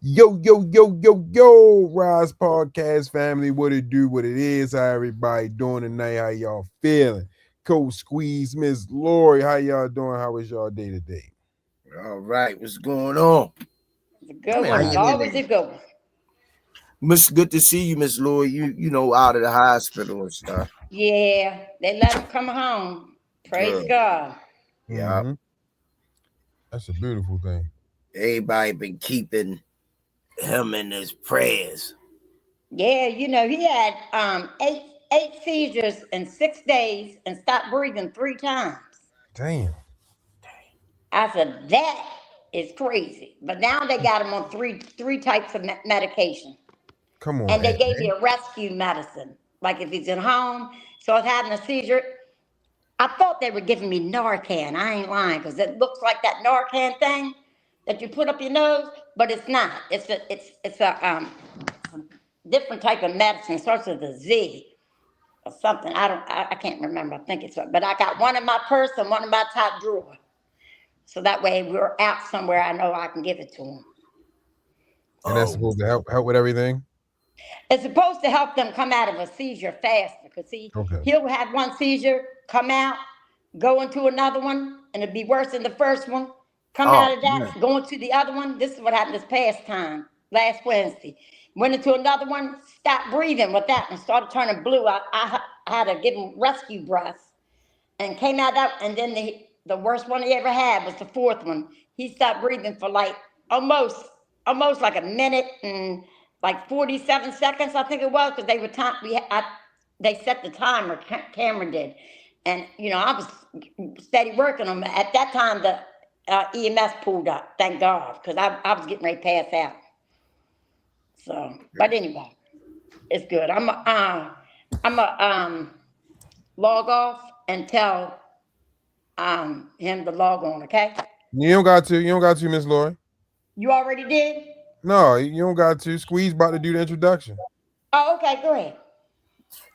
Yo, yo, yo, yo, yo, Rize Podcast family. What it do, what it is, how everybody doing tonight, how y'all feeling? Coach Squeeze, Miss Lori, how y'all doing? How was y'all day today? All right, what's going on? It's a good one. It's always a good one. Miss, good to see you, Miss Lori. You know, out of the hospital and stuff. Yeah, they let him come home. Praise God. Yeah. Mhm. That's a beautiful thing. Everybody been keeping him in his prayers. Yeah, you know, he had eight seizures in 6 days and stopped breathing 3 times. Damn. I said, that is crazy. But now they got him on three types of medication. Come on, And they gave man. me a rescue medicine. Like if he's at home, so I was having a seizure. I thought they were giving me Narcan. I ain't lying, because it looks like that Narcan thing that you put up your nose, but it's not. It's a different type of medicine. It starts with a Z or something. I can't remember. I think it's, but I got one in my purse and one in my top drawer. So that way we're out somewhere, I know I can give it to him. And that's supposed to help with everything? It's supposed to help them come out of a seizure faster, because he'll have one seizure, come out, go into another one, and it'd be worse than the first one. Come out of that, go into the other one. This is what happened this past time, last Wednesday. Went into another one, stopped breathing with that one, started turning blue. I had to give him rescue breaths, and came out that, and then the worst one he ever had was the fourth one. He stopped breathing for like almost like a minute and like 47 seconds, I think it was, because they were they set the timer, Cameron did. And, you know, I was steady working on them. At that time, the EMS pulled up, thank God, because I was getting ready to pass out. So, but anyway, it's good. I'm a log off and tell him to log on, okay? You don't got to, Miss Lori. You already did? No, you don't got to. Squeeze about to do the introduction. Oh, okay, go ahead.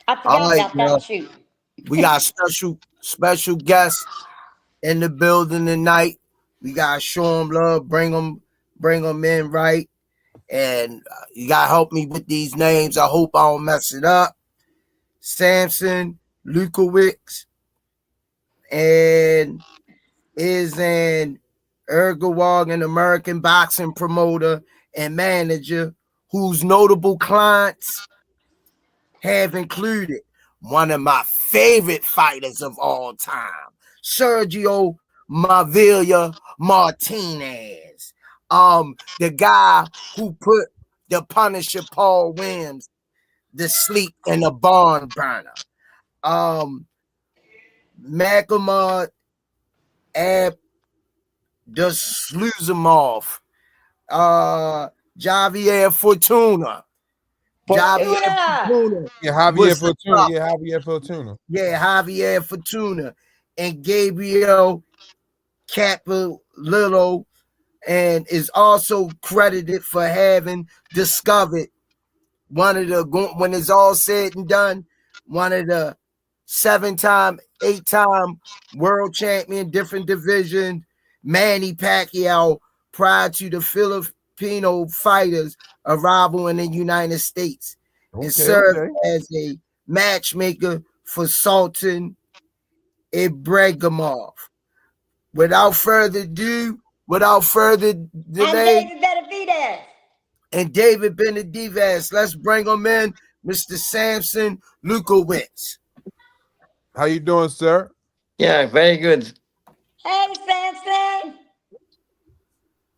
I forgot about that. Shoot. We got special guests in the building tonight. We gotta show them love, bring them in right, and you gotta help me with these names. I hope I don't mess it up. Sampson Lewkowicz and is an Uruguayan-American boxing promoter and manager whose notable clients have included one of my favorite fighters of all time, Sergio Martinez, the guy who put the Punisher Paul Williams to sleep in a barn burner. Magomed Abdusalamov, Javier Fortuna. Javier Fortuna. And Gabriel Campillo, and is also credited for having discovered when it's all said and done, one of the 7-time, 8-time world champion, different division, Manny Pacquiao, prior to the Filipino fighters' arrival in the United States, and served as a matchmaker for Sultan Ibragimov. Without further delay, and David Benevidez, let's bring him in, Mr. Sampson Lewkowicz. How you doing, sir? Yeah, very good. Hey, Sampson.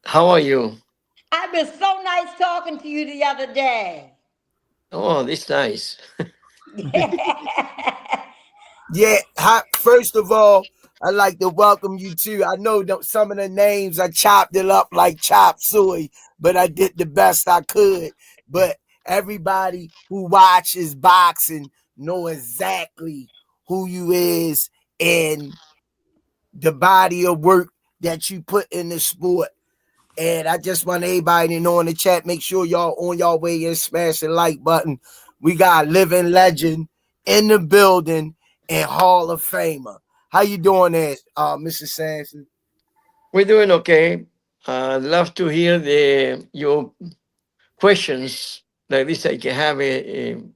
How are you? I've been so nice talking to you the other day. Oh, this nice. Yeah, first of all, I'd like to welcome you too. I know some of the names, I chopped it up like chop suey, but I did the best I could. But everybody who watches boxing know exactly who you is and the body of work that you put in the sport. And I just want everybody to know in the chat, make sure y'all on your way and smash the like button. We got a living legend in the building and Hall of Famer. How you doing there, Mr. Sampson? We're doing okay. Love to hear your questions. Like this, I can have an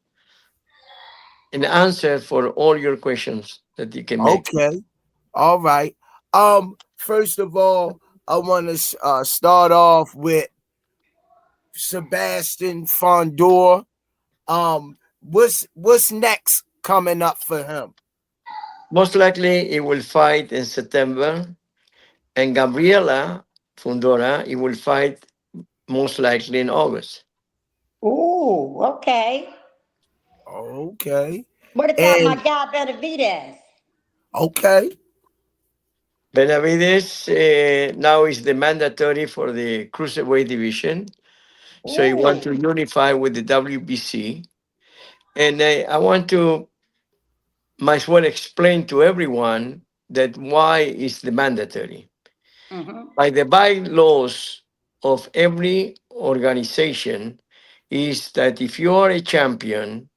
answer for all your questions that you can make. Okay. All right. First of all, I want to start off with Sebastian Fundora. What's next coming up for him? Most likely, he will fight in September, and Gabriela Fundora, he will fight most likely in August. Ooh, okay. Okay. What about my And guy Benevidez? okay. Benavides now is the mandatory for the cruiserweight division, so he want to Ooh. unify with the WBC. And I want to might as well explain to everyone that why is the mandatory. Mm-hmm. By the bylaws of every organization is that if you are a champion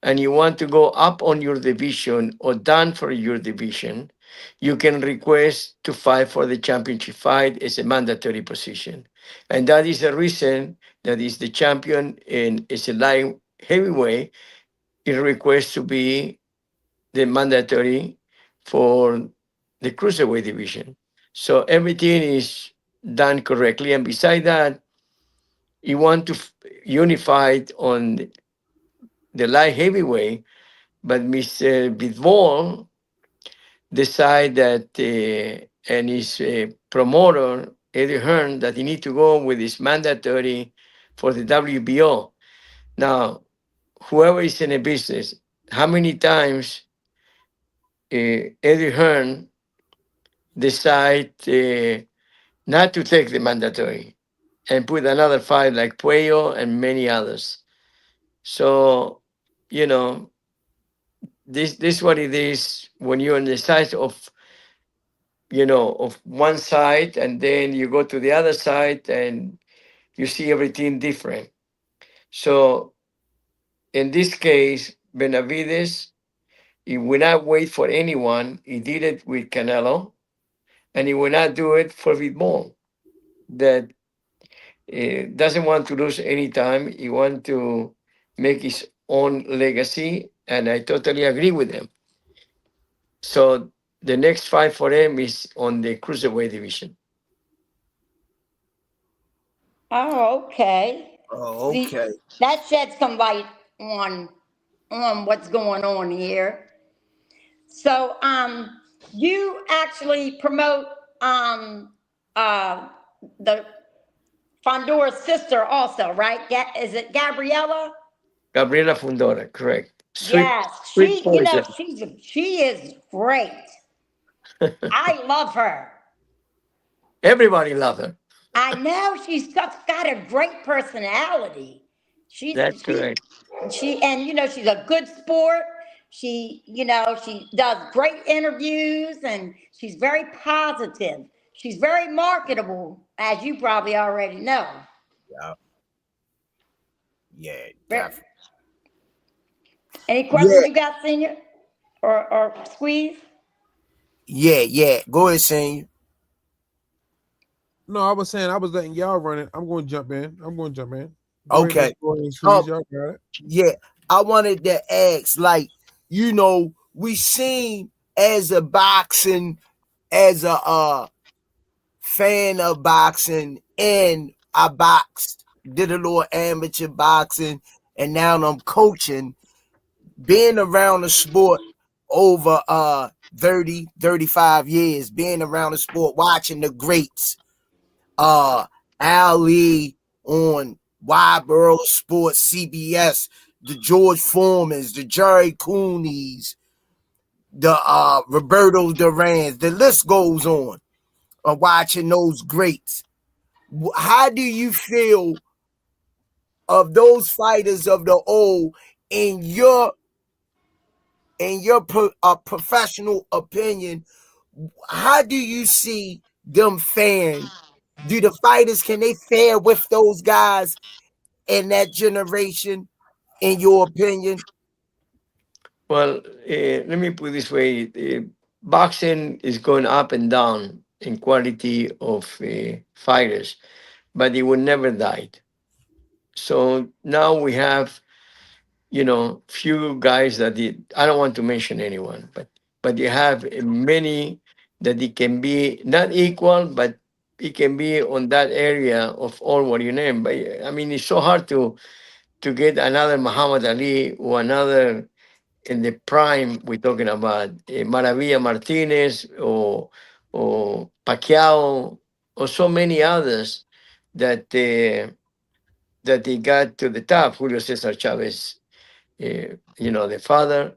and you want to go up on your division or down for your division, you can request to fight for the championship fight as a mandatory position. And that is the reason that is the champion in is a light heavyweight, it requests to be the mandatory for the cruiserweight division. So everything is done correctly. And beside that, you want to unify on the light heavyweight, but Mr. Bidwall decide that and his promoter Eddie Hearn that he need to go with his mandatory for the WBO. Now, whoever is in a business, how many times Eddie Hearn decide not to take the mandatory and put another fight like Puello and many others. So, you know, this what it is when you're on the side of of one side and then you go to the other side and you see everything different. So in this case, Benavides, he will not wait for anyone. He did it with Canelo, and he will not do it for Vidmon. That doesn't want to lose any time. He want to make his own legacy, and I totally agree with him. So the next fight for him is on the cruiserweight division. Oh, okay. Oh, See, okay. that sheds some light on what's going on here. So, you actually promote uh the Fondora's sister also, right? Is it Gabriella? Gabriela Fundora, correct. Sweet, Yes, sweet she. You know, poison. she is great. I love her. Everybody love her. I know she's just got a great personality. She's That's she correct. she and she's a good sport. She does great interviews and she's very positive. She's very marketable, as you probably already know. Yeah. Yeah, Ver- definitely. Any questions Yeah, you got, Senior or Squeeze? yeah. Go ahead, senior. No, I was saying I was letting y'all run it. I'm going to jump in. Go ahead, Miss Okay. Boy and Squeeze. Um, Y'all got it. yeah, I wanted to ask, like, we seen as a boxing, as a fan of boxing, and I boxed, did a little amateur boxing, and now I'm coaching, being around the sport over 30, 35 years, being around the sport, watching the greats, uh Ali on Wide World Sports, CBS, the George Foremans, the Jerry Coonies, the Roberto Durans, the list goes on. Watching those greats. How do you feel of those fighters of the old in your professional opinion? How do you see them faring? Do the fighters, can they fare with those guys in that generation, in your opinion? Well, let me put it this way: boxing is going up and down in quality of fighters, but it will never die. So now we have, few guys that did. I don't want to mention anyone, but you have many that it can be not equal, but it can be on that area of all what you name. But I mean, it's so hard to get another Muhammad Ali or another in the prime. We're talking about Maravilla Martinez or Pacquiao or so many others that that they got to the top. Julio Cesar Chavez, the father.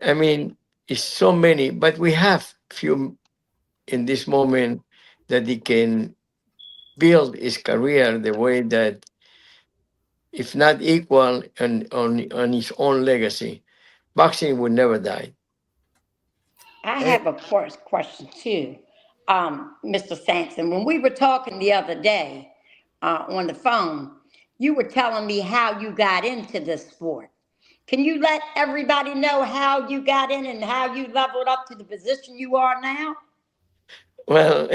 I mean, it's so many, but we have few in this moment that he can build his career the way that, if not equal, and on his own legacy. Boxing will never die. I have a first question too, Mr. Sampson. When we were talking the other day on the phone, you were telling me how you got into this sport. Can you let everybody know how you got in and how you leveled up to the position you are now? Well,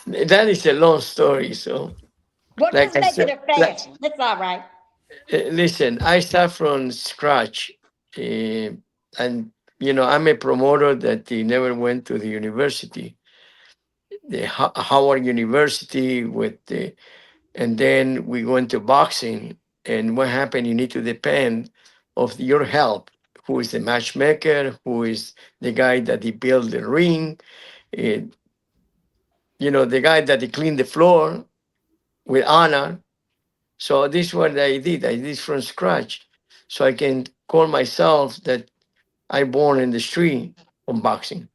that is a long story. So, Well, like just I make it said, a fast one. That's all right. listen, I start from scratch, and I'm a promoter that he never went to the university, the Howard University with the, and then we go into boxing. And what happened? You need to depend of your help. Who is the matchmaker? Who is the guy that he built the ring? eh, the guy that he cleaned the floor with honor. So this is what I did. I did from scratch, so I can call myself that I born in the street from boxing,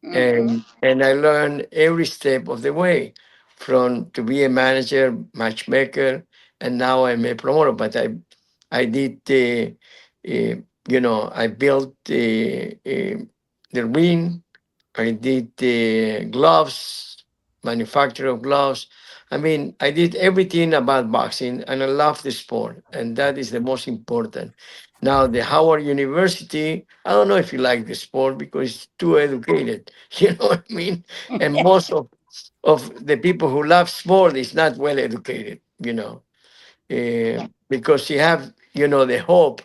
Mm-hmm. and I learned every step of the way, from to be a manager, matchmaker, and now I'm a promoter. But I did I built the ring. I did the gloves, manufacture of gloves. I mean, I did everything about boxing, and I love the sport, and that is the most important. Now, the Howard University, I don't know if you like the sport because it's too educated. You know what I mean? And most of the people who love sport is not well educated, because you have, the hope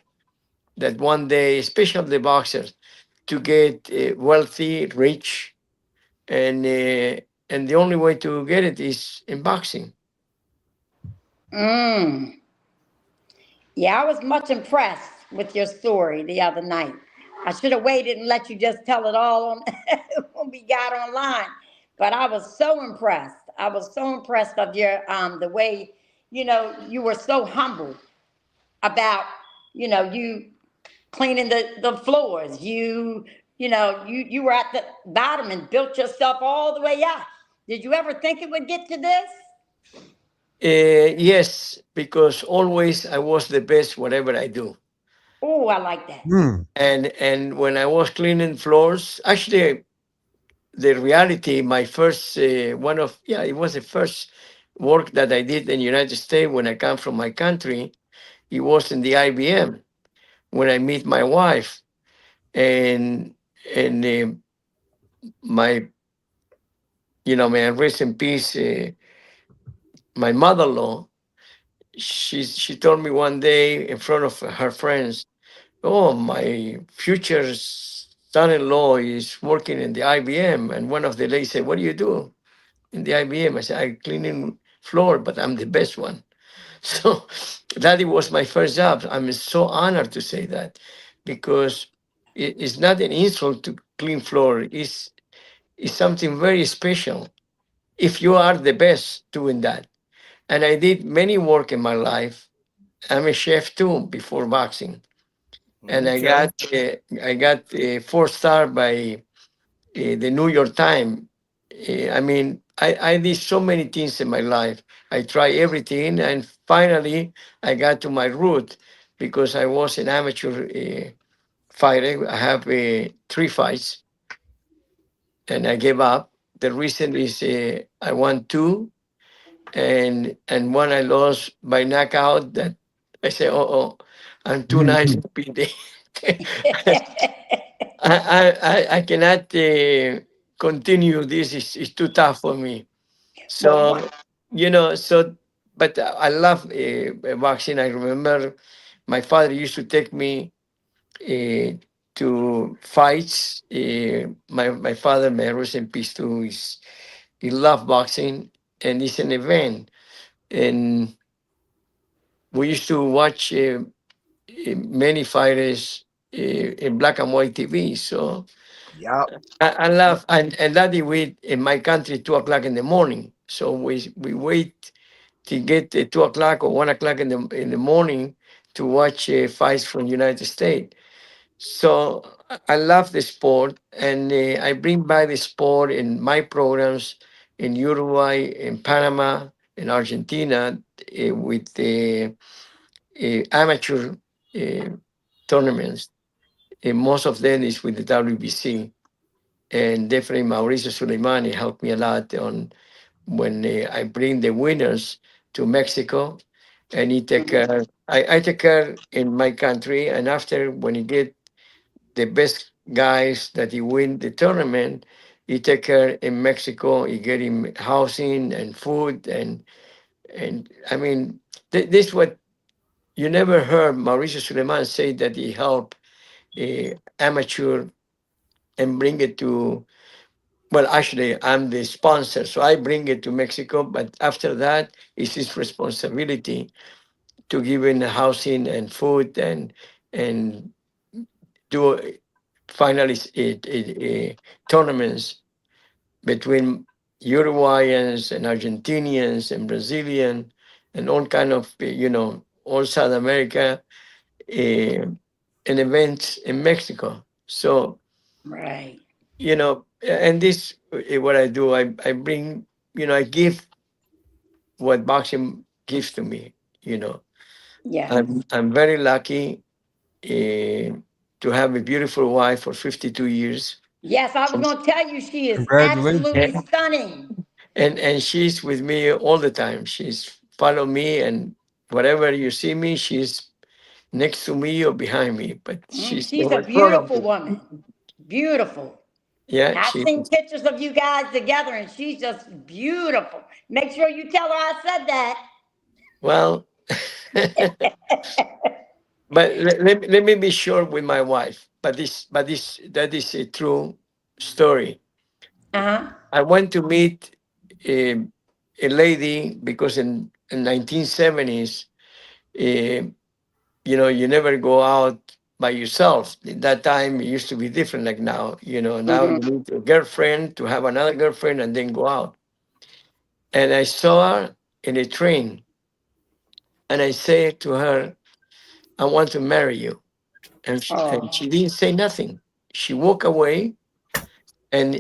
that one day, especially the boxers, to get wealthy, rich, and the only way to get it is in boxing. Mm. Yeah, I was much impressed with your story the other night. I should have waited and let you just tell it all on when we got online. But I was so impressed. I was so impressed of your the way, you were so humble about, you cleaning the floors. You were at the bottom and built yourself all the way up. Did you ever think it would get to this? Yes, because always I was the best whatever I do. Oh, I like that. And when I was cleaning floors, actually, the reality, my first one of yeah, it was the first work that I did in the United States when I come from my country. It was in the IBM when I meet my wife, and my may I rest in peace, my mother-in-law. She told me one day in front of her friends, "Oh, my future son-in-law is working in the IBM." And one of the ladies said, "What do you do in the IBM?" I said, "I cleaning floor, but I'm the best one." So that it was my first job. I'm so honored to say that, because it's not an insult to clean floor. It's something very special if you are the best doing that. And I did many work in my life. I'm a chef too before boxing, and Okay. I got a 4 star by the New York Times. I mean, I did so many things in my life. I tried everything, and finally, I got to my root, because I was an amateur fighter. I have 3 fights, and I gave up. The reason is I won two, and one I lost by knockout. That I say, oh, I'm too nice to be there. I cannot continue this. It's too tough for me. Well, what? So, so but I love boxing. I remember my father used to take me uh, to fights. My father, may I rest in peace too, he loved boxing, and it's an event. And we used to watch many fighters in black and white TV. So Yup. I love, and that we wait in my country 2 o'clock in the morning. So we wait to get 2 o'clock or 1 o'clock in the morning to watch fights from United States. So I love the sport, and I bring back the sport in my programs in Uruguay, in Panama, in Argentina, with the amateur uh, tournaments. Most of them is with the WBC, and definitely Mauricio Suleimani helped me a lot on when I bring the winners to Mexico, and he take Mhm. care. I take care in my country, and after when he get the best guys that he win the tournament, he take care in Mexico. He get him housing and food, and I mean this what you never heard Mauricio Suleiman say that he helped amateur and bring it to. Well, actually, I'm the sponsor, so I bring it to Mexico. But after that, it's his responsibility to give in housing and food and do finalists tournaments between Uruguayans and Argentinians and Brazilian and all kind of all South America and events in Mexico. So Right. and this what I do. I bring I give what boxing gives to me. You know, Yes. I'm very lucky to have a beautiful wife for 52 years. Yes, I was going to tell you she is Congratulations. absolutely And, stunning. and she's with me all the time. She's follow me, and whatever you see me, she's next to me or behind me. But she's She's a over front of beautiful me. woman. Beautiful. Yeah, I've she. seen pictures of you guys together, and she's just beautiful. Make sure you tell her I said that. Well, but let me be short with my wife. But this that is a true story. Uh huh. I went to meet a, a lady because in 1970s, uh, you never go out by yourself. At that time, it used to be different like now. Now Hmm. you need a girlfriend to have another girlfriend and then go out. And I saw her in a train, and I said to her, "I want to marry you." And Oh, she didn't say nothing. She walked away, and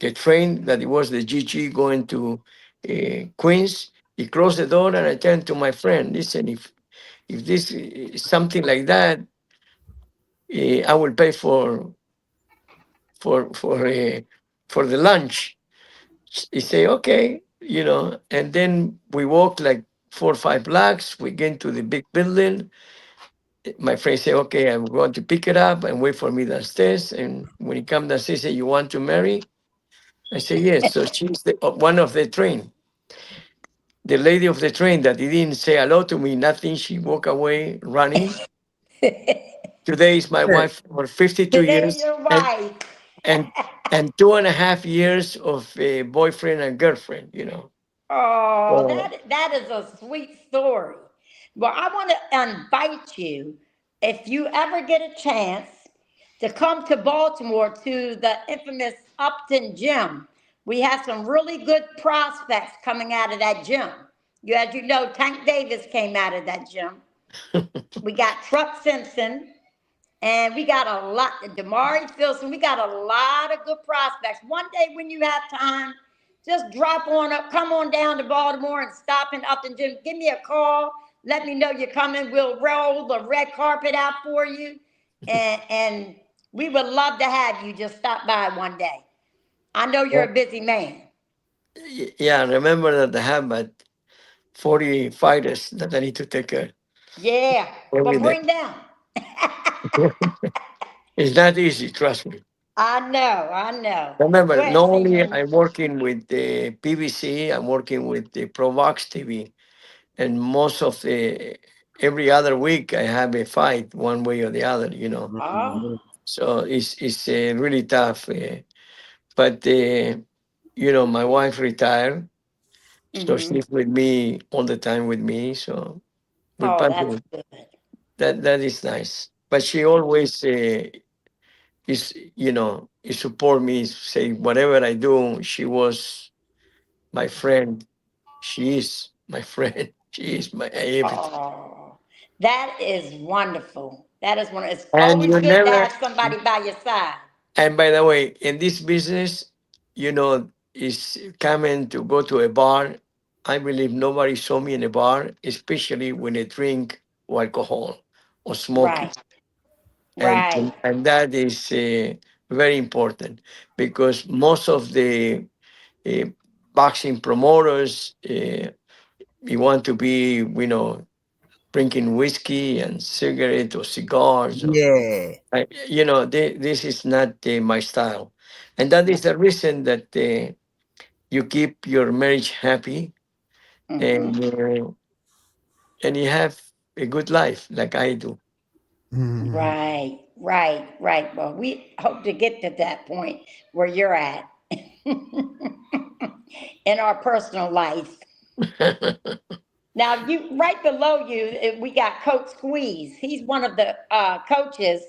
the train that it was the GG going to Queens. He closed the door, and I turned to my friend. Listen, if this is something like that, I will pay for for uh, for the lunch. He say okay, and then we walk like 4 or 5 blocks. We get to the big building. My friend say, okay, I'm going to pick it up and wait for me downstairs. And when he comes downstairs, say, you want to marry? I say, yes. So she's one of the train. The lady of the train that he didn't say hello to me, nothing. She walked away running. Today is my Yeah. wife for 52 today years you're and right. and and 2.5 years of a boyfriend and girlfriend. Oh, So that is a sweet story. Well, I want to invite you, if you ever get a chance, to come to Baltimore to the infamous Upton Gym. We have some really good prospects coming out of that gym. As you know, Tank Davis came out of that gym. We got Truck Simpson, and we got a lot, Damari Filson. We got a lot of good prospects. One day when you have time, just drop on up, come on down to Baltimore and stop in Upton Gym. Give me a call. Let me know you're coming. We'll roll the red carpet out for you. And we would love to have you just stop by one day. I know you're a busy man. yeah, remember that I have about 40 fighters that I need to take care Yeah. every Well, day. bring down. It's not easy, trust me. I know, I know. Go Remember, ahead, not only Caesar. I'm working with the PVC, I'm working with the Provox TV, and most of the every other week I have a fight one way or the other. Oh, So it's really tough. But my wife retired, so mm-hmm. she's with me all the time with me. So we Oh, that's punching. good. That is nice. But she always is support me. Say whatever I do. She was my friend. She is my friend. She is my everything. Oh, that is wonderful. That is wonderful. It's And always you good to never. have somebody by your side. And by the way, in this business, is coming to go to a bar. I believe nobody saw me in a bar, especially when I drink or alcohol or smoking. Right, and right. and, and that is very important because most of the uh, boxing promoters you want to be drinking whiskey and cigarette or cigars or Yeah. this is not my style, and that is the reason that you keep your marriage happy, Mm-hmm. and and you have a good life like I do. Right, right, right. Well, we hope to get to that point where you're at in our personal life. Now, you right below you, we got Coach Squeeze. He's one of the coaches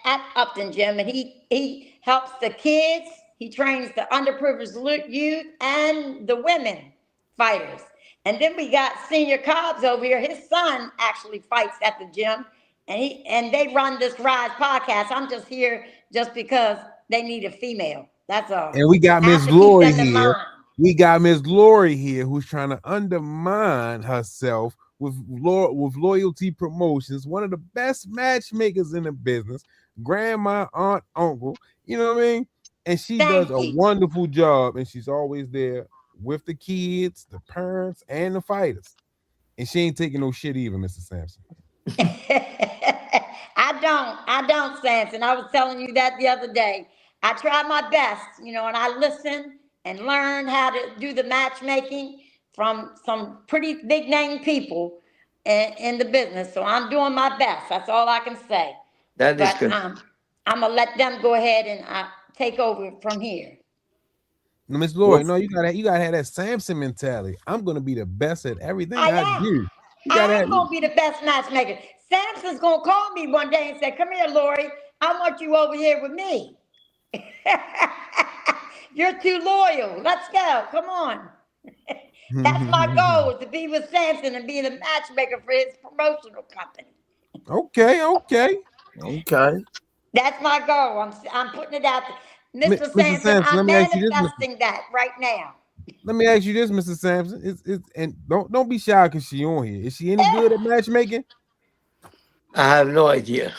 at Upton Gym, and he helps the kids. He trains the underprivileged youth and the women fighters. And then we got Senior Cobbs over here. His son actually fights at the gym, and they run this Rise podcast. I'm just here just because they need a female. That's all. And we got I have Miss to keep Lori them in here. mind. We got Miss Lori here who's trying to undermine herself with Loyalty Promotions, one of the best matchmakers in the business, grandma, aunt, uncle, you know what I mean? And she does Thank a you. wonderful job, and she's always there with the kids, the parents, and the fighters. And she ain't taking no shit either, Mr. Sampson. I don't, Samson. I was telling you that the other day. I try my best, and I listen and learn how to do the matchmaking from some pretty big name people in the business. So I'm doing my best. That's all I can say. That is But good. I'm gonna let them go ahead and take over from here. No, Miss Well, Lori, no, you gotta have that Samson mentality. I'm gonna be the best at everything I I am. do. You gotta I have am gonna be the best matchmaker. Samson's gonna call me one day and say, "Come here, Lori. I want you over here with me. You're too loyal. Let's go. Come on." That's my goal, is to be with Samson and be the matchmaker for his promotional company. okay, okay. okay. That's my goal. I'm putting it out there. Mr. Mr. Samson, Sampson, let I'm me ask you this, Mr. manifesting that right now. Let me ask you this, Mr. Sampson. It's and don't be shy because she on here. Is she any good at matchmaking? I have no idea.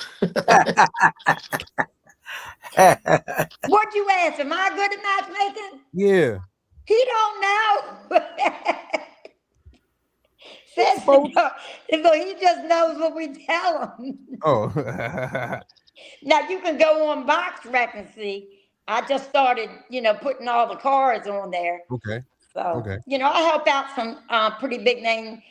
What'd you ask? Am I good at matchmaking? Yeah. He don't know. Says Both. so he just knows what we tell him. Oh. Now you can go on Box Rec and see. I just started, putting all the cards on there. Okay. So, Okay. I help out some pretty big name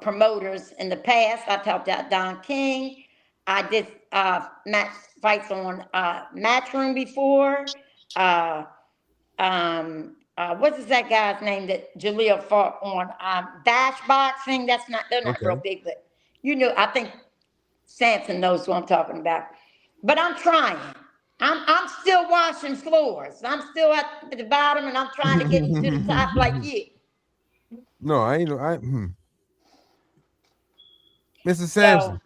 promoters in the past. I've helped out Don King. I did match fights on Matchroom before. Uh, what is that guy's name that Jaleel fought on? Dash Boxing. They're not real Okay. big, but I think Samson knows what I'm talking about. But I'm trying. I'm still washing floors. I'm still at the bottom, and I'm trying to get to the top like you. No, I ain't. Mr. So Sampson.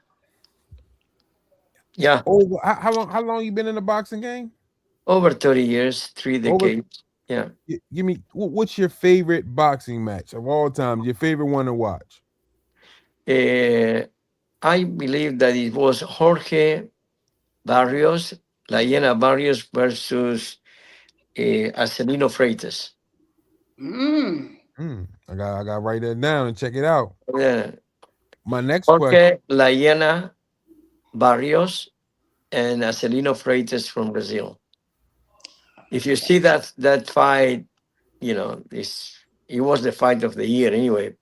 Yeah, Over how long you been in the boxing game? over 30 years, three Over. decades. Yeah. Give me what's your favorite boxing match of all time? Your favorite one to watch? Uh, I believe that it was Jorge Barrios, La Barrios versus Arcelino Freitas. mm, I got to write that down and check it out. Yeah. My next question. Jorge La Barrios and Acelino Freitas from Brazil. If you see that fight, it was the fight of the year anyway,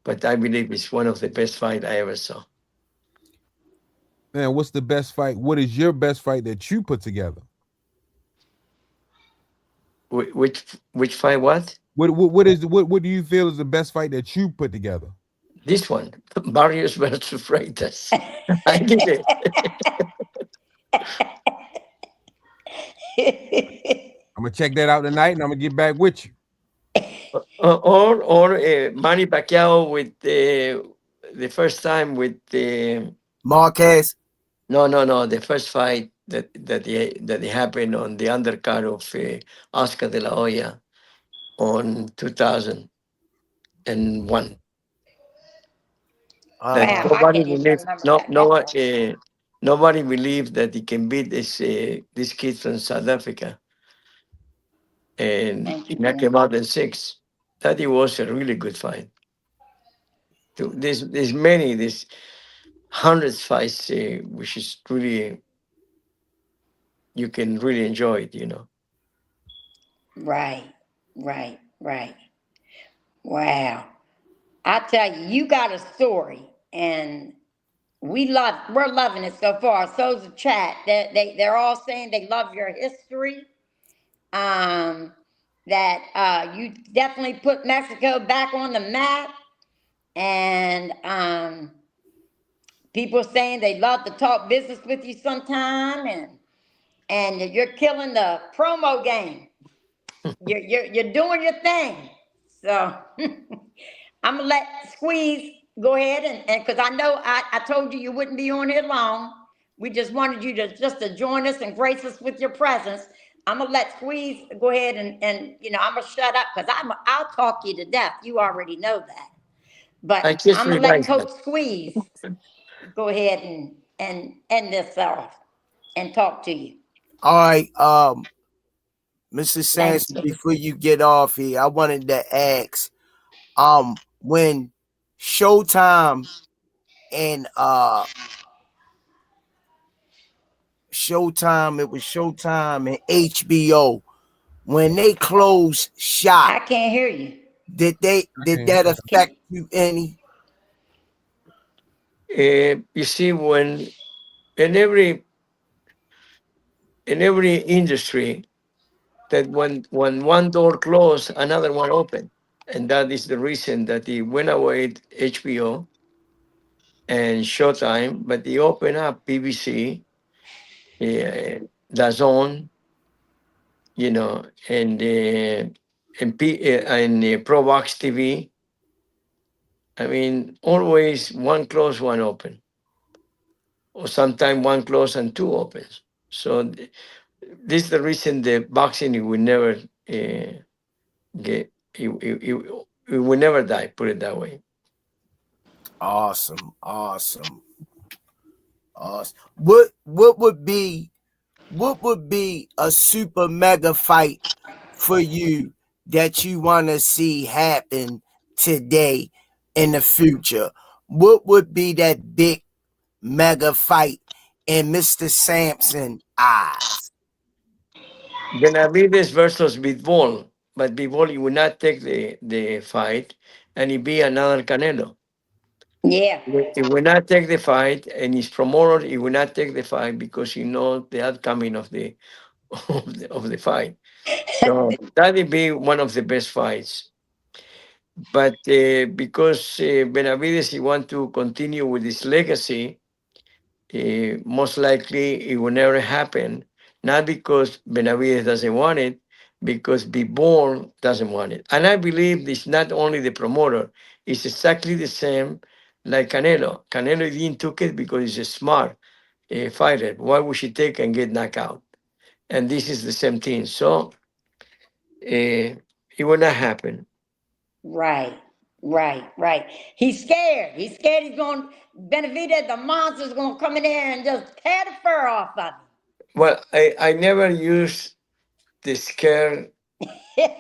but I believe it's one of the best fight I ever saw. Man, what's the best fight? What is your best fight that you put together? Which fight? What? What do you feel is the best fight that you put together? This one, Barrios versus Freitas. I did it. I'm gonna check that out tonight, and I'm gonna get back with you. Or Manny Pacquiao with the first time with the Marquez. no, the first fight that happened on the undercard of Oscar de la Hoya on 2001. That Wow, I nobody can't even believed. remember No, that. no, That far. nobody believed that he can beat this kid from South Africa, and Thank he you, knocked Ben. him out in 6. That it was a really good fight. There's many, there's hundreds fights, which is really you can really enjoy it. Right, right. Wow. I tell you, you got a story, and we're loving it so far. So's the chat. They're all saying they love your history. That you definitely put Mexico back on the map, and people saying they love to talk business with you sometime, and you're killing the promo game. You're doing your thing. So I'm gonna let Squeeze go ahead and because I know I told you wouldn't be on here long. We just wanted you to join us and grace us with your presence. I'm gonna let Squeeze go ahead and I'm gonna shut up because I'll talk you to death. You already know that. But I just I'm gonna let realized that. Coach Squeeze go ahead and end this off and talk to you. All right, Mr. Thank Sampson, you. before you get off here, I wanted to ask, when Showtime and it was Showtime and HBO, when they closed shop, I can't hear you. did Okay. that affect you any? You see, when in every in every industry, that when one door closed, another one opened, and that is the reason that he went away HBO and Showtime, but he opened up BBC, DAZN, and Provox TV. I mean, always one close, one open, or sometimes one close and two opens. So this is the reason the boxing it will never get it will never die. Put it that way. Awesome. What would be a super mega fight for you that you want to see happen today in the future? What would be that big mega fight in Mr. Sampson eyes? Benavides versus Bitbol, but Bitbol he will not take the fight, and he be another Canelo. Yeah. He will not take the fight, and his promoter he will not take the fight because he knows the outcoming of the of the fight. So that will be one of the best fights. But because Benavides he want to continue with his legacy, most likely it will never happen. Not because Benavides doesn't want it, because Bibor doesn't want it. And I believe it's not only the promoter, it's exactly the same like Canelo. Canelo didn't took it because he's a smart fighter. Why would she take and get knocked out? And this is the same thing. So it will not happen. Right. He's scared. He's scared he's going, Benavidez, the monster's going to come in there and just tear the fur off of Well, I never use the scare him.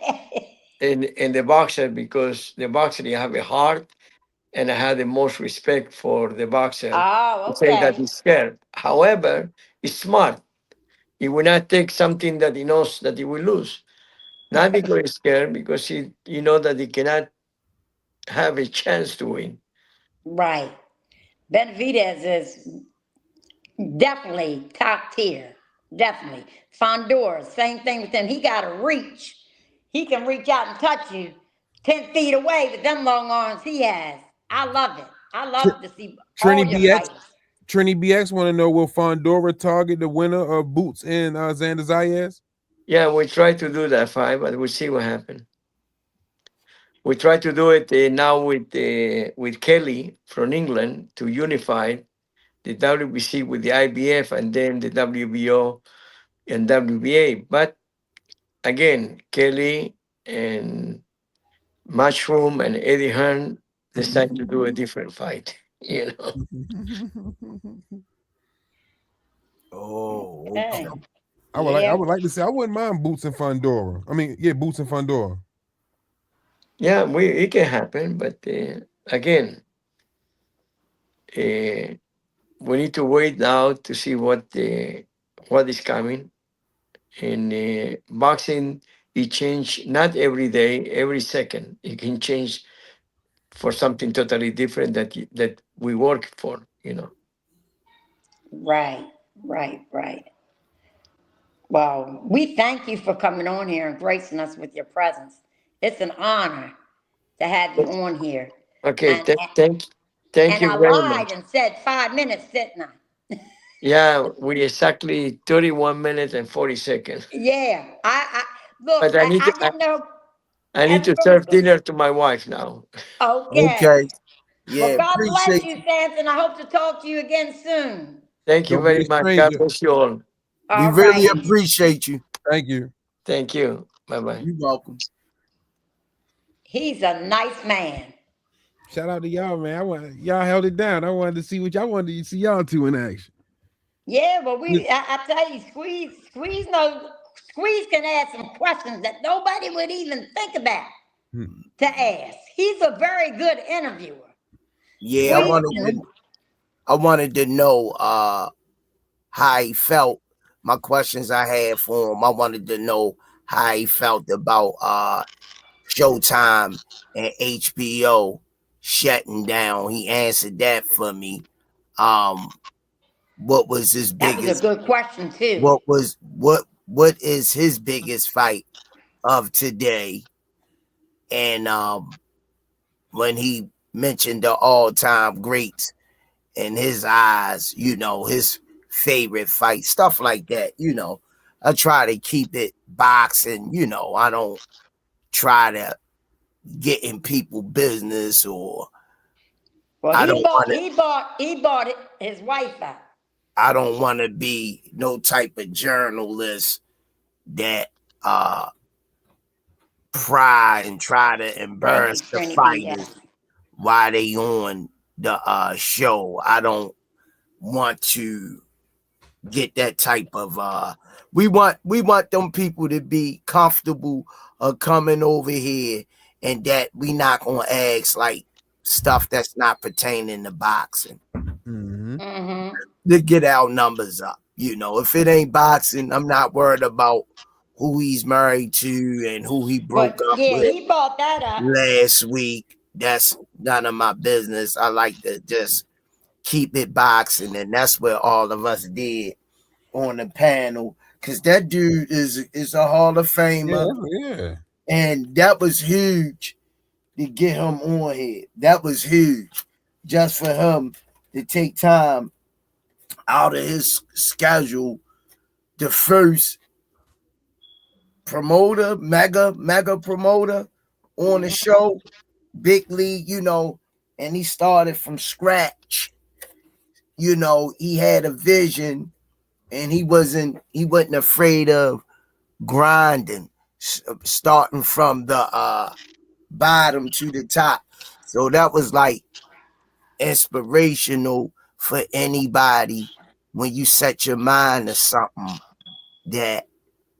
in the boxer because the boxer you have a heart, and I had the most respect for the boxer to Oh, say that okay. he's scared. However, is smart. He will not take something that he knows that he will lose. Not because he's scared, because he know that he cannot have a chance to win. Right. Benevidez is definitely top tier. Definitely. Fundora, same thing with him. He got a reach. He can reach out and touch you 10 feet away with them long arms he has. I love it. I love to see all Trini your BX. fighters. Trini BX want to know, will Fundora target the winner of Boots and Xander Zayas? Yeah, we try to do that fight, but we'll see what happens. We try to do it now with Kelly from England to unify the WBC with the IBF and then the WBO and WBA. But again, Kelly and Mushroom and Eddie Hearn decide to do a different fight. You know. Oh, okay. I would like to say I wouldn't mind Boots and Fundora. I mean, yeah, Boots and Fundora. Yeah, it can happen, but again, we need to wait now to see what is coming. In boxing, it change not every day, every second. It can change for something totally different that we work for. You know. Right, right. Well, we thank you for coming on here and gracing us with your presence. It's an honor to have you on here. Okay, And thank you I very much. lied and said 5 minutes, didn't I? Yeah, we exactly 31 minutes and 40 seconds. Yeah. I look, But I didn't know I need to serve everything. dinner to my wife now. Okay. Okay. Well, Yeah, God bless appreciate you, you. Sampson. I hope to talk to you again soon. Thank you Don't be very a much. God stranger. bless you all. We All really righty. appreciate you. Thank you. Thank you. Bye bye. You're welcome. He's a nice man. Shout out to y'all, man. Y'all held it down. I wanted to see what y'all wanted to see y'all two in action. Yeah, but I tell you, Squeeze can ask some questions that nobody would even think about to ask. He's a very good interviewer. Yeah, Squeeze, I wanted to know how he felt. My questions I had for him, I wanted to know how he felt about Showtime and HBO shutting down. He answered that for me. What was his that was a biggest good question too. what is his biggest fight of today? And when he mentioned the all-time greats in his eyes, his favorite fight, stuff like that, I try to keep it boxing, I don't try to get in people business, or Well, I don't want to he bought it his wife out. I don't want to be no type of journalist that pry and try to Thank you, embarrass the Trini fighters BS. while they on the show. I don't want to get that type of we want them people to be comfortable coming over here, and that we not gonna ask like stuff that's not pertaining to boxing to get our numbers up. If it ain't boxing, I'm not worried about who he's married to and who he broke But up yeah, with he bought that up. last week. That's none of my business. I like to just keep it boxing, and that's what all of us did on the panel, because that dude is a Hall of Famer. Yeah. And that was huge to get him on here. That was huge, just for him to take time out of his schedule. The first promoter, mega promoter on the show, big league, and he started from scratch. He had a vision, and he wasn't afraid of grinding, starting from the bottom to the top. So that was like inspirational for anybody when you set your mind to something that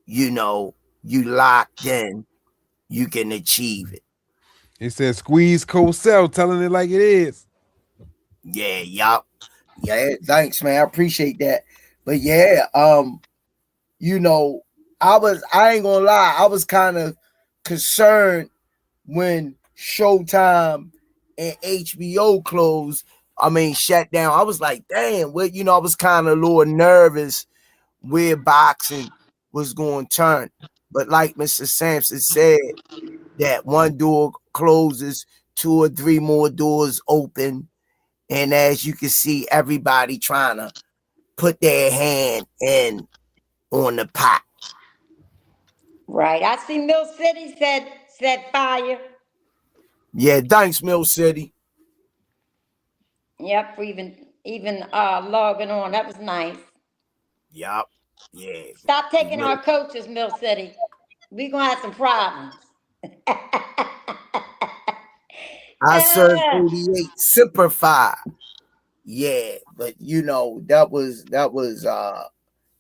you locked in, you can achieve it. It says Squeeze Cosell telling it like it is. Yeah, yup. Yeah, thanks, man. I appreciate that. But yeah, you know, I ain't gonna lie, I was kind of concerned when Showtime and HBO closed. I mean, shut down. I was like, damn, well, I was kind of a little nervous where boxing was going to turn. But like Mr. Sampson said, that one door closes, 2 or 3 more doors open. And as you can see, everybody trying to put their hand in on the pot. Right. I see Mill City said fire. Yeah, thanks, Mill City. Yep, for even logging on. That was nice. Yep. Yeah. Stop taking our coaches, Mill City. We gonna have some problems. I served 88 Simplify. Yeah, but that was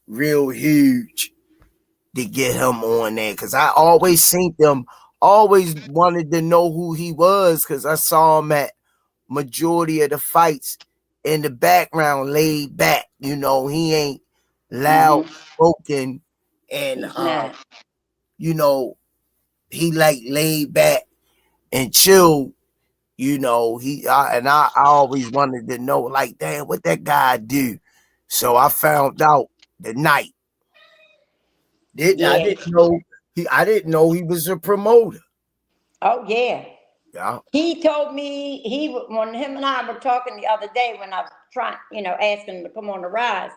real huge to get him on there, because I always seen them, always wanted to know who he was, because I saw him at majority of the fights in the background, laid back. He ain't loud spoken, and he like laid back and chill. I always wanted to know, like, damn, what that guy do. So I found out the night. I didn't know he was a promoter. Oh yeah. Yeah. He told me when him and I were talking the other day when I was trying, asking him to come on the Rise.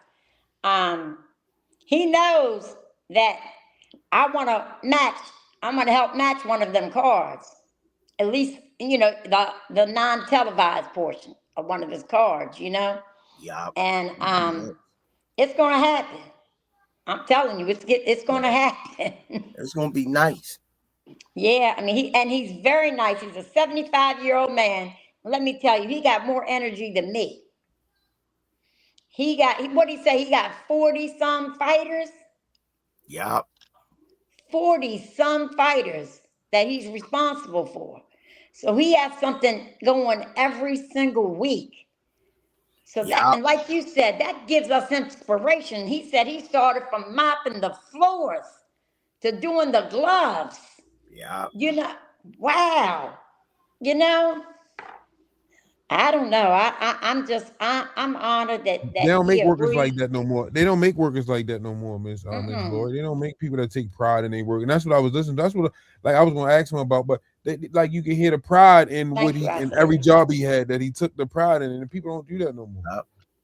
He knows that I want to match. I'm going to help match one of them cards, at least the non-televised portion of one of his cards. Yeah. And it's going to happen. I'm telling you, it's going to happen. It's going to be nice. Yeah, I mean, he's very nice. He's a 75-year-old man. Let me tell you, he got more energy than me. What did he say? He got 40-some fighters. Yeah. 40-some fighters that he's responsible for. So he has something going every single week. So and like you said, that gives us inspiration. He said he started from mopping the floors to doing the gloves. Yeah. Wow. I don't know. I'm honored that they don't make workers like that no more. They don't make workers like that no more, Miss Lori. They don't make people that take pride in their work, and that's what I was listening. That's what I was going to ask him about. But like you can hear the pride in what he in every job he had, that he took the pride in, and people don't do that no more.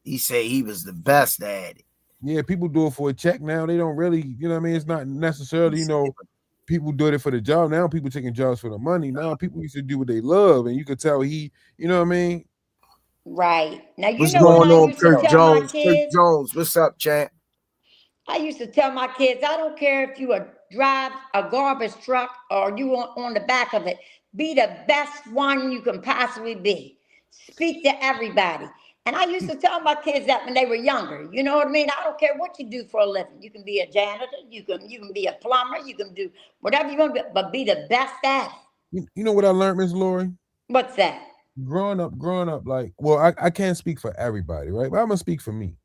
He said he was the best at it. Yeah, people do it for a check now. They don't really, it's not necessarily, people doing it for the job. Now people taking jobs for the money. Now people used to do what they love, and you could tell he, Right. Now, what's going on, Kirk Jones? Kirk Jones, what's up, champ? I used to tell my kids, I don't care if you drive a garbage truck or you on the back of it. Be the best one you can possibly be. Speak to everybody. And I used to tell my kids that when they were younger. You know what I mean? I don't care what you do for a living. You can be a janitor. You can be a plumber. You can do whatever you want to be, but be the best at it. You know what I learned, Miss Lori? What's that? Growing up, like, well, I can't speak for everybody, right? But I'm gonna speak for me.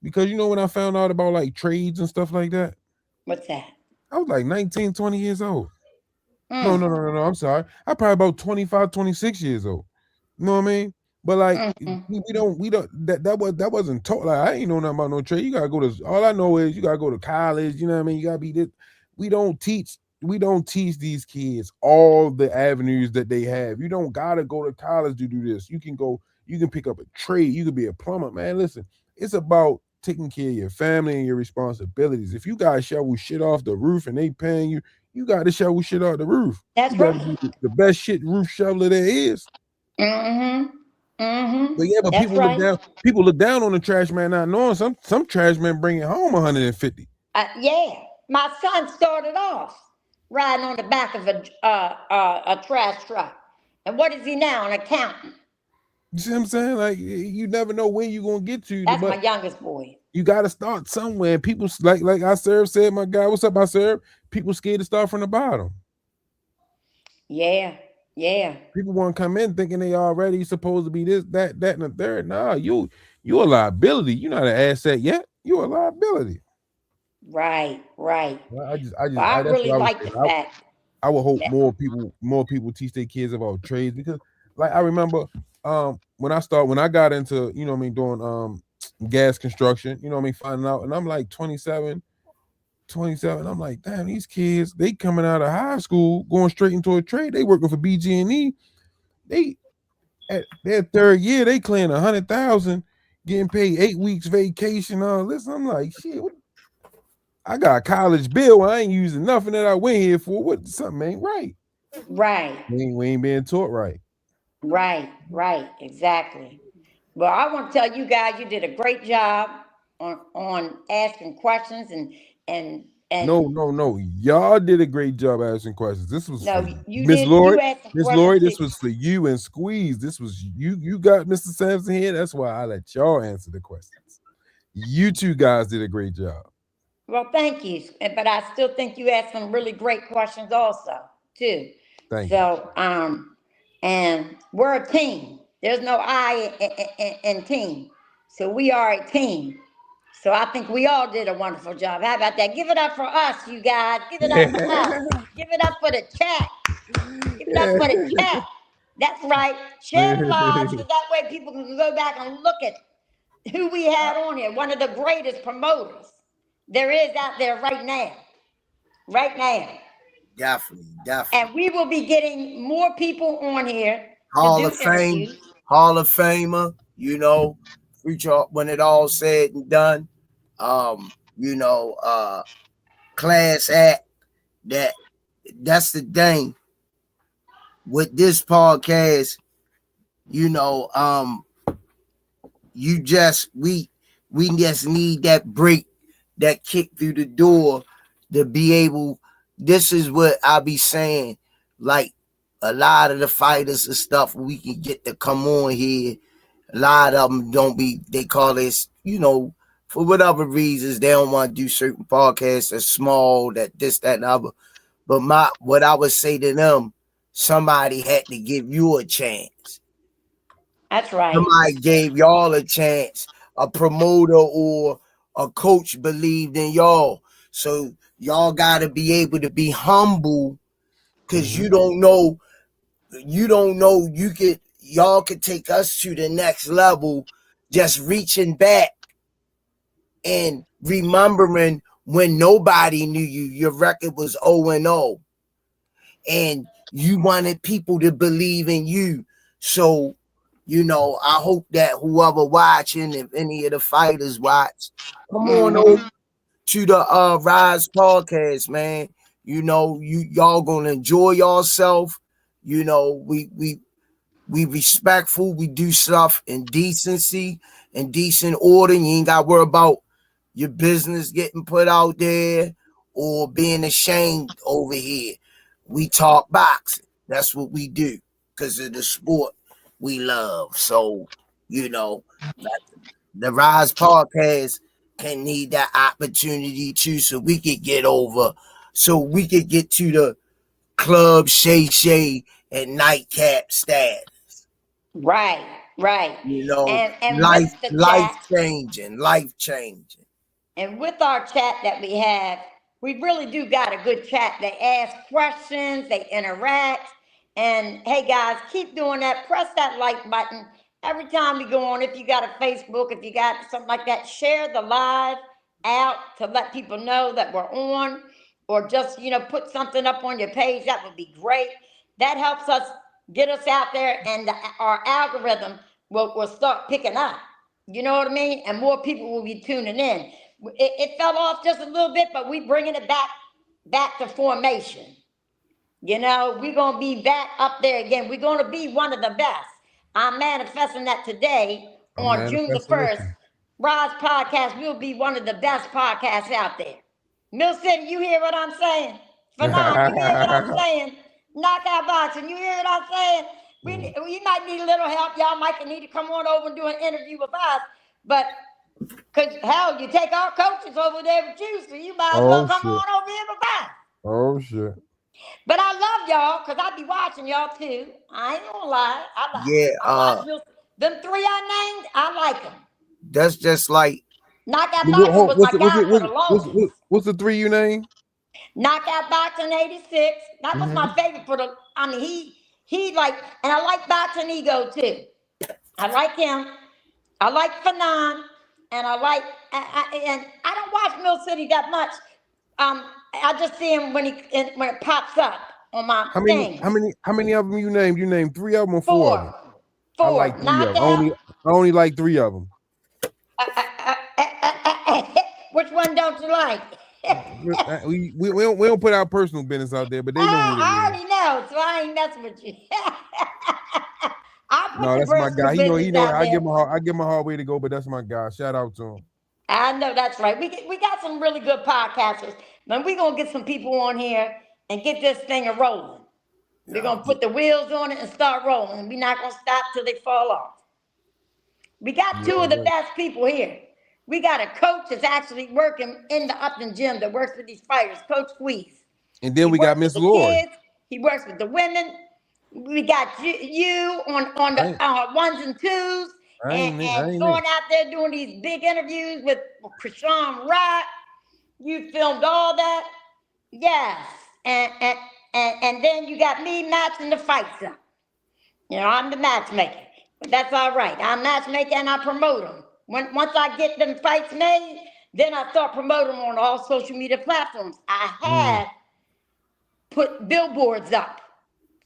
Because when I found out about like trades and stuff like that. What's that? I was like 19, 20 years old. No, I'm sorry. I probably about 25, 26 years old. You know what I mean? But like we don't that wasn't taught. Like, I ain't know nothing about no trade. You gotta go to, all I know is you gotta go to college, you know what I mean? You gotta be this. We don't teach these kids all the avenues that they have. You don't gotta go to college to do this. You can pick up a trade, you can be a plumber. Man, listen, it's about taking care of your family and your responsibilities. If you gotta shovel shit off the roof and they paying you, you gotta shovel shit off the roof. That's right. The best shit roof shoveler there is. But yeah, but people look down on the trash man, not knowing some trash man bringing home 150. Yeah, my son started off riding on the back of a trash truck, and what is he now? An accountant. You see what I'm saying? Like, you never know where you're gonna get to. That's my youngest boy. You got to start somewhere. People like I said, my guy, what's up, I serve? People scared to start from the bottom. Yeah. People want to come in thinking they already supposed to be this, that, and the third. Nah, you a liability. You're not an asset yet. you're a liability. Right. I I that's really what I was like the saying. fact I would hope that more people teach their kids about trades because, like, I remember when I got into, you know what I mean, doing gas construction, you know what I mean, finding out, and I'm like 27. I'm like, damn, these kids, they coming out of high school, going straight into a trade. They working for BG&E. They at their third year, they clearing 100,000, getting paid 8 weeks vacation. All this, I'm like, shit. I got a college bill. I ain't using nothing that I went here for. What something ain't right. right, We ain't being taught right. exactly. Well, I want to tell you guys, you did a great job on asking questions No, and no, no. Y'all did a great job asking questions. This was for no, you Miss did. You Lloyd. asked some Miss questions Lloyd, too. this was for you and Squeeze. This was you. You got Mr. Sampson here. That's why I let y'all answer the questions. You two guys did a great job. Well, thank you, but I still think you asked some really great questions also too. Thank you. So, and we're a team. There's no I in team, so we are a team. So I think we all did a wonderful job. How about that? Give it up for us, you guys. Give it up for us. Give it up for the chat. Give it up for the chat. That's right. Share the lives so that way people can go back and look at who we had on here. One of the greatest promoters there is out there right now. Right now. Definitely. And we will be getting more people on here to Hall do of Fame, interviews. Hall of Famer, future when it all said and done. You know, class act that's the thing with this podcast, you know, you just we just need that break, that kick through the door to be able. This is what I be saying, like a lot of the fighters and stuff we can get to come on here. A lot of them don't be, they call this, for whatever reasons they don't want to do certain podcasts that's small, that this, that, and other. But what I would say to them, somebody had to give you a chance. That's right. Somebody gave y'all a chance. A promoter or a coach believed in y'all. So y'all got to be able to be humble, because you don't know. Y'all could take us to the next level, just reaching back and remembering when nobody knew you. Your record was 0-0. And you wanted people to believe in you. So, I hope that whoever watching, if any of the fighters watch, come on over to the Rize podcast, man. Y'all gonna enjoy yourself. We respectful. We do stuff in decency and decent order. You ain't got to worry about your business getting put out there or being ashamed over here. We talk boxing. That's what we do because of the sport we love. So, the Rize podcast can need that opportunity too, so we could get over, so we could get to the club Shay and nightcap status. Right. And with Life the chat, changing. and with our chat that we have, we really do got a good chat. They ask questions, they interact. And hey guys, keep doing that. Press that like button every time we go on. If you got a Facebook, if you got something like that, share the live out to let people know that we're on, or just put something up on your page. That would be great. That helps us get us out there, and our algorithm will start picking up. You know what I mean? And more people will be tuning in. It fell off just a little bit, but we bringing it back to formation. We're going to be back up there again. We're going to be one of the best. I'm manifesting that today on June the 1st. Rize Podcast will be one of the best podcasts out there. Mill City, you hear what I'm saying? Fanon, you hear what I'm saying? Knockout Boxing, you hear what I'm saying? We might need a little help. Y'all might need to come on over and do an interview with us. But, because, hell, you take our coaches over there with you, so you might as well come on over here with us. Oh, shit. But I love y'all, because I be watching y'all, too. I ain't gonna lie. Yeah, I watch them three I named. I like them. That's just like Knockout boxing was my guy for the longest. What's the 3 you name? Knockout boxing 86. That was my favorite for the. I mean, he like, and I like boxing ego too. I like him. I like Fanon, and I like, and I don't watch Mill City that much. I just see him when it pops up on my thing. How many of them you named? You named 3 of them or 4 of them? 4. I like 3 of them. I only like 3 of them. Which one don't you like? we don't put our personal business out there, but they know who it is. I already know, so I ain't messing with you. No, that's my guy. He know. I give him a hard way to go, but that's my guy. Shout out to him. I know that's right. We got some really good podcasters, man. We're gonna get some people on here and get this thing rolling. We're gonna put the wheels on it and start rolling. We're not gonna stop till they fall off. We got 2 of the best people here. We got a coach that's actually working in the Upton gym that works with these fighters, Coach Squeeze. And then we got Miss Lori. Kids. He works with the women. We got you on the ones and twos, and going out there doing these big interviews with Krishan Rock. You filmed all that, yes, and then you got me matching the fights up. You know, I'm the matchmaker, but that's all right. I'm matchmaker and I promote them. Once I get them fights made, then I start promoting them on all social media platforms. I had put billboards up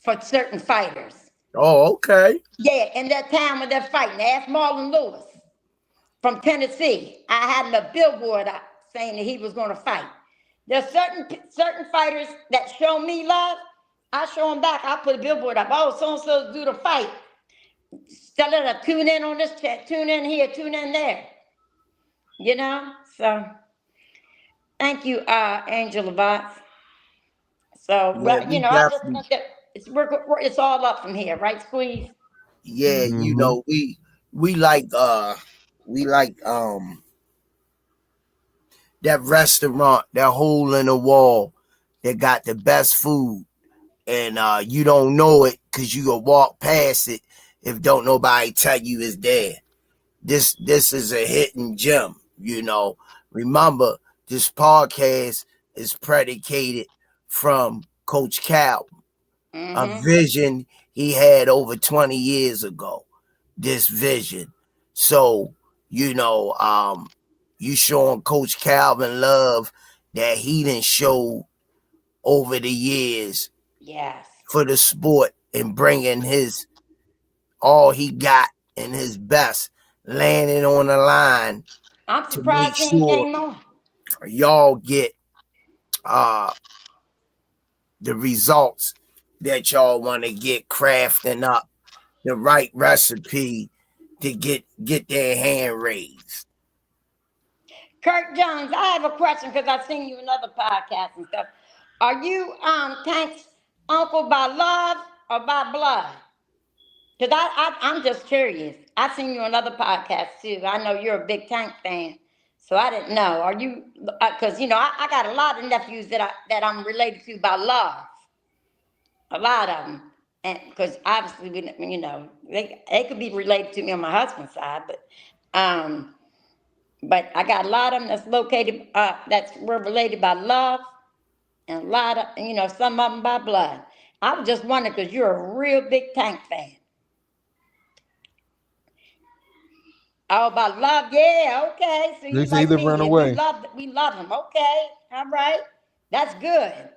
for certain fighters. Oh, okay. Yeah, in that time when they're fighting. Ask Marlon Lewis from Tennessee. I had him a billboard up saying that he was going to fight. There's certain fighters that show me love. I show them back. I put a billboard up. Oh, so-and-so do the fight. Tell her to tune in on this chat. Tune in here. Tune in there. You know? So, thank you, Angela Vox. So, Yeah, you know, I just think that it's all up from here, right, Squeeze? Yeah, you know, we like that restaurant, that hole in the wall that got the best food, and you don't know it because you go walk past it if don't nobody tell you it's there. This is a hidden gem, you know. Remember, this podcast is predicated from Coach Cal, a vision he had over 20 years ago. This vision. So, you know, you showing Coach Calvin love that he done showed over the years. Yes. For the sport and bringing all he got and his best, landing on the line. I'm surprised he ain't getting more. Y'all get the results that y'all want to get, crafting up the right recipe to get their hand raised. Kurt Jones, I have a question because I've seen you in other podcasts and stuff. Are you Tank's uncle by love or by blood? Because I'm just curious. I've seen you on other podcasts too. I know you're a big Tank fan, so I didn't know. Are you? Because you know, I got a lot of nephews that I'm related to by love. A lot of them, and because obviously, you know, they could be related to me on my husband's side, but I got a lot of them that's located we're related by love, and a lot of, you know, some of them by blood. I was just wondering because you're a real big Tank fan. Oh, about love, yeah, okay. So you like me, run away. We love him. Okay, all right, that's good.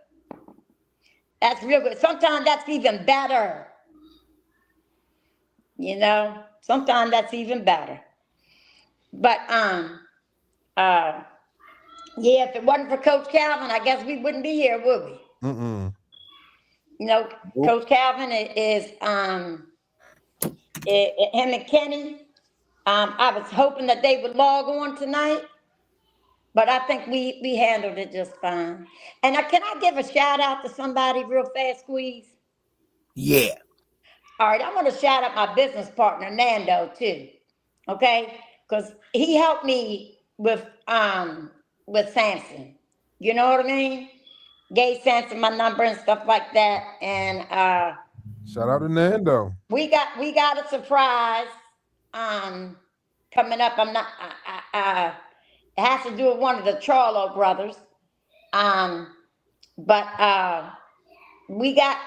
That's real good. Sometimes that's even better. You know, sometimes that's even better. But yeah, if it wasn't for Coach Calvin, I guess we wouldn't be here, would we? Mm-mm. You know, Coach Calvin is him and Kenny. I was hoping that they would log on tonight, but I think we handled it just fine. And can I give a shout out to somebody real fast, Squeeze? Yeah. All right, I want to shout out my business partner, Nando, too. Okay? Because he helped me with Sampson. You know what I mean? Gave Sampson my number and stuff like that. And shout out to Nando. We got a surprise coming up. I'm not It has to do with one of the Charlo brothers. But we got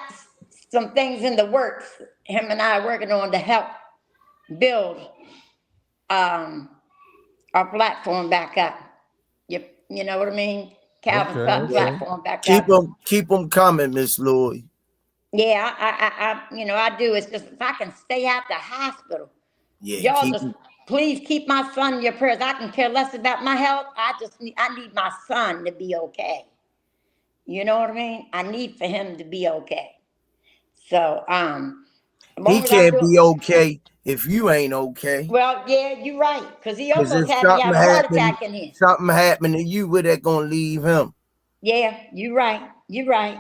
some things in the works. Him and I are working on to help build our platform back up. You know what I mean? Calvin's platform back up. Keep them coming, Miss Lloyd. Yeah, I do. It's just if I can stay out the hospital. Yeah, y'all just please keep my son in your prayers. I can care less about my health. I need my son to be okay. You know what I mean? I need for him to be okay. So he can't be okay if you ain't okay. Well, yeah, you're right. Because he almost had me have a heart attack in here. Something happened to you, where that gonna leave him? Yeah, you're right. You're right.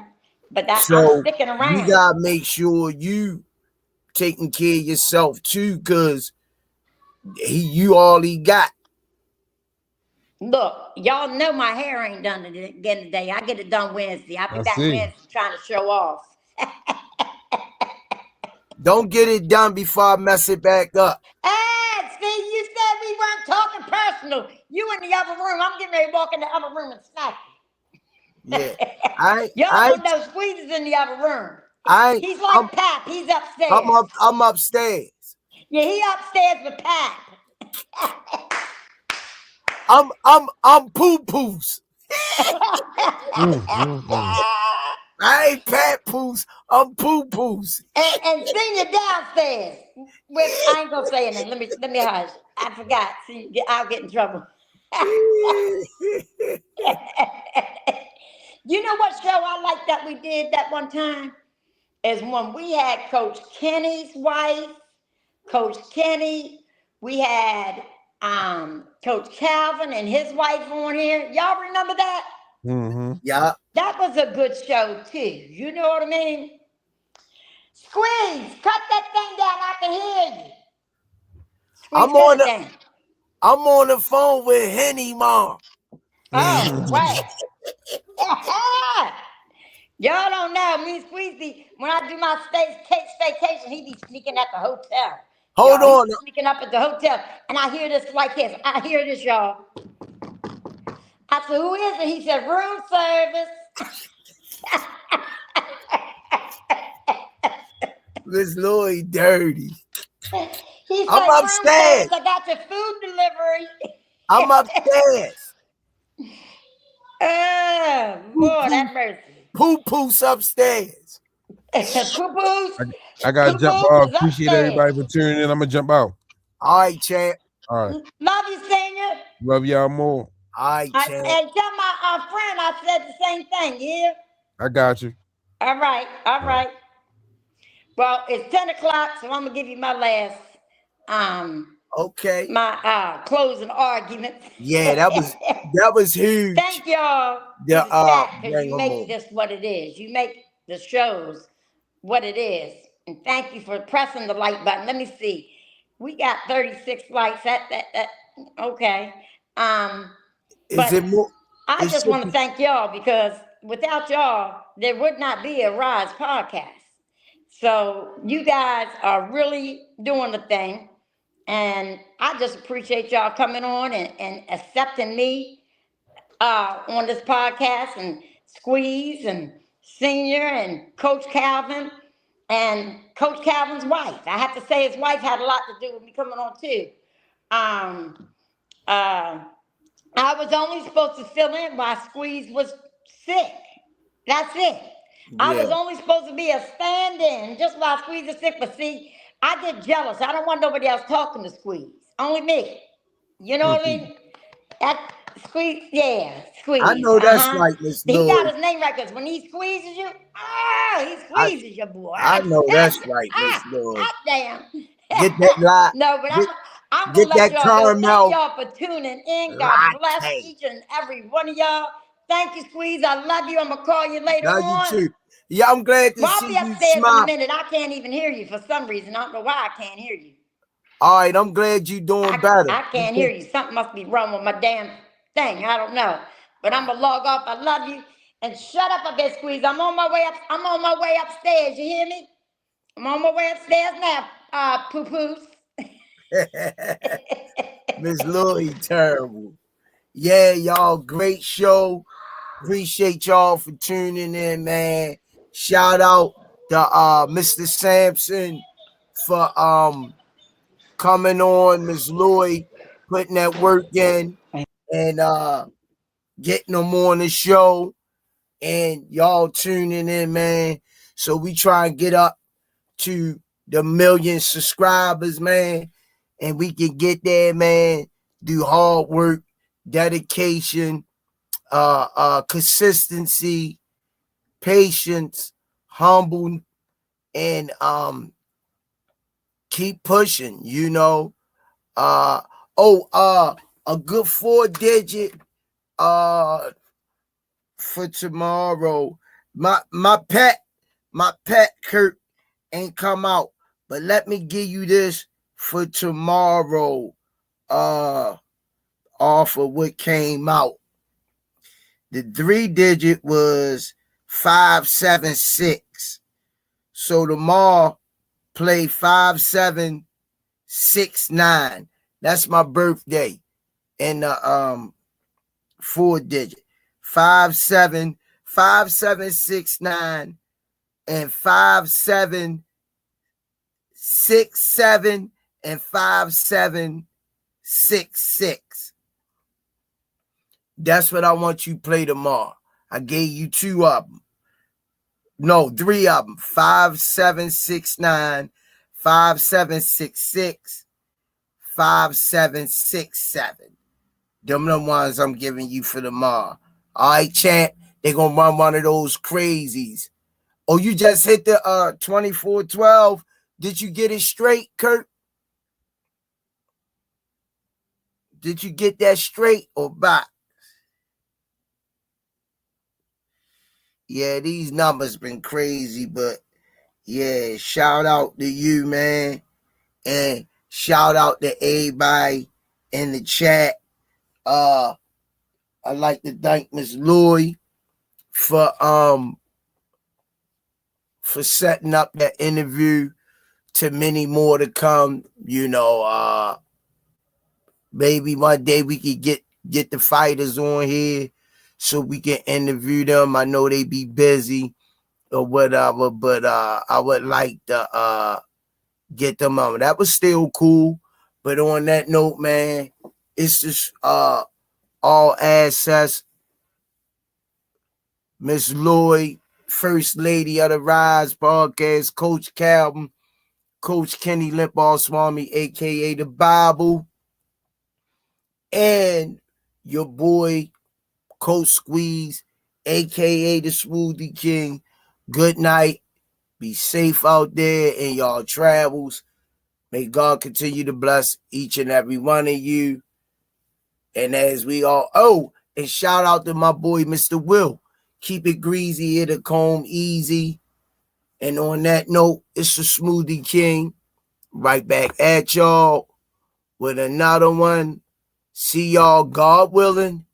But I'm sticking around. You gotta make sure you taking care of yourself too, because you all he got. Look, y'all know my hair ain't done again today. I get it done Wednesday. I'll be back Wednesday trying to show off. Don't get it done before I mess it back up. Hey, Steve, you said we weren't talking personal. You in the other room. I'm getting ready to walk in the other room and smack you. Yeah. Y'all don't know Squeeze is in the other room. He's like Pap. He's upstairs. I'm upstairs. Yeah, he upstairs with Pap. I'm poo-poos. I ain't Pat Poos. I'm poo-poos. And Senior downstairs. I ain't gonna say anything. Let me hush. I forgot. See, I'll get in trouble. You know what show I like that we did that one time? Is when we had Coach Kenny's wife, Coach Kenny. We had Coach Calvin and his wife on here. Y'all remember that? Mm-hmm. Yeah. That was a good show too. You know what I mean? Squeeze, cut that thing down. I can hear you. Squeeze, I'm on the phone with Henny Mom. Oh, right. Y'all don't know. Me and Squeezy, when I do my staycation, he be sneaking at the hotel. Hold on. Sneaking up at the hotel. And I hear this like this. I hear this, y'all. I said, who is it? He said, room service. Miss Lloyd dirty. He said, I'm upstairs. I got your food delivery. I'm upstairs. Oh, Lord have mercy. Poo-poos upstairs. Poo-poos. I got to jump off. Appreciate everybody for tuning in. I'm going to jump out. All right, champ. All right. Love you, Senior. Love y'all more. All right, champ. And tell my friend I said the same thing, yeah? I got you. All right. Well, it's 10 o'clock, so I'm going to give you my last, okay. My closing argument. Yeah, that was huge. Thank y'all. Because you make this what it is. You make the shows what it is. And thank you for pressing the like button. Let me see. We got 36 likes. Okay. Is it more? I just want to thank y'all, because without y'all, there would not be a Rize podcast. So you guys are really doing the thing. And I just appreciate y'all coming on and accepting me on this podcast, and Squeeze and Senior and Coach Calvin and Coach Calvin's wife. I have to say his wife had a lot to do with me coming on too. I was only supposed to fill in while Squeeze was sick. That's it. Yeah. I was only supposed to be a stand-in just while Squeeze is sick. But see, I get jealous. I don't want nobody else talking to Squeeze. Only me. You know what I mean? Squeeze, Squeeze. I know that's right, Miss Lloyd. He got his name right, because when he squeezes you, he squeezes you, boy. I know that's right, Miss Lloyd. Damn. Get that lie. No, but I'm going to let y'all know. Thank y'all for tuning in. God bless each and every one of y'all. Thank you, Squeeze. I love you. I'm going to call you later on. Love you too. Yeah, I'm glad to see you. I'll be upstairs in a minute. I can't even hear you for some reason. I don't know why I can't hear you. All right, I'm glad you're doing better. I can't hear you. Something must be wrong with my damn thing. I don't know. But I'm going to log off. I love you. And shut up a bit, Squeeze. I'm on my way up. I'm on my way upstairs. You hear me? I'm on my way upstairs now, poo-poos. Miss Lloyd, terrible. Yeah, y'all, great show. Appreciate y'all for tuning in, man. Shout out to Mr. Sampson for coming on, Miss Lloyd putting that work in and getting them on the show, and y'all tuning in, man. So we try and get up to the 1,000,000 subscribers, man, and we can get there, man. Do hard work, dedication, consistency, patience, humble, and keep pushing, you know. A good 4-digit for tomorrow. My pet Kurt ain't come out, but let me give you this for tomorrow. Off of what came out. The 3-digit was 576. So tomorrow play 5769. That's my birthday. And the 4-digit. 5769 and 5767 and 5766. That's what I want you to play tomorrow. I gave you 2 of them. No, 3 of them. 5769, 5766, 5767. Them the ones I'm giving you for tomorrow. All right, champ. They're going to run one of those crazies. Oh, you just hit the 2412. Did you get it straight, Kurt? Did you get that straight or back? Yeah, these numbers been crazy, but yeah, shout out to you, man. And shout out to everybody in the chat. I'd like to thank Miss Lloyd for setting up that interview, to many more to come. You know, maybe one day we could get the fighters on here so we can interview them. I know they be busy or whatever, but I would like to get them on. That was still cool. But on that note, man, it's just all access. Miss Lloyd, First Lady of the Rize podcast, Coach Calvin, Coach Kenny Limball Swami, aka the Bible, and your boy Coach Squeeze, aka the Smoothie King. Good night. Be safe out there in y'all travels. May God continue to bless each and every one of you. And as we all, and shout out to my boy, Mr. Will. Keep it greasy, it'll comb easy. And on that note, it's the Smoothie King. Right back at y'all with another one. See y'all, God willing,